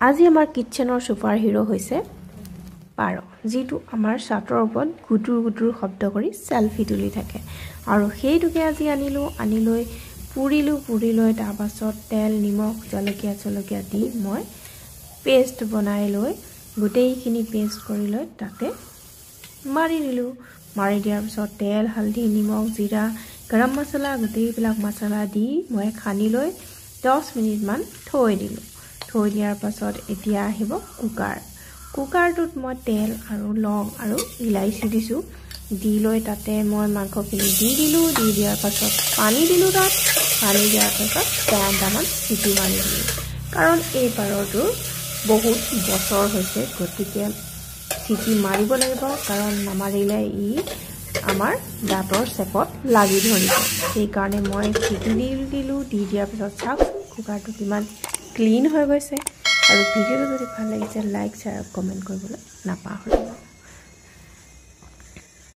আজি আমাৰ কিচেনৰ super hero হৈছে পাৰ যেটো আমাৰ ছাতৰ ওপৰত গুটুৰ শব্দ কৰি সেলফি তুলি থাকে আৰু সেইটোকে আজি আনিলৈ পুৰিলৈ তাৰ পাছত তেল নিমখ জলকীয়া দি মই পেষ্ট বনাই লৈ গোটেইখিনি পেষ্ট কৰি লৈ তাতে মাৰি দিয়াৰ পিছত তেল হালধি নিমখ জিৰা গৰম মছলা গোটেইবিলাক মছলা দি মই খানি লৈ 10 মিনিট মান থৈ দিয়াৰ পাছত এতিয়া আহিব কুকাৰটোত মই তেল আৰু লং আৰু ইলাইচি দিছো দি লৈ তাতে মই মাংসখিনি দি দিয়াৰ পাছত পানী দিলো তাত পানী দিয়াৰ পাছত কেইটামান চিটি মাৰি দিলো কাৰণ এই পাৰটো বহুত বছৰ হৈছে গতিকে চিটি মাৰিব লাগিব কাৰণ নামাৰিলে ই আমাৰ দাঁতৰ চেপত লাগি ধৰিব সেই কাৰণে মই চিটি দিলো দি দিয়াৰ পিছত চাওক কুকাৰটো কিমান ক্লিন হৈ গৈছে আৰু ভিডিওটো যদি ভাল লাগিছে লাইক শ্বেয়াৰ কমেন্ট কৰিবলৈ নাপাহৰিব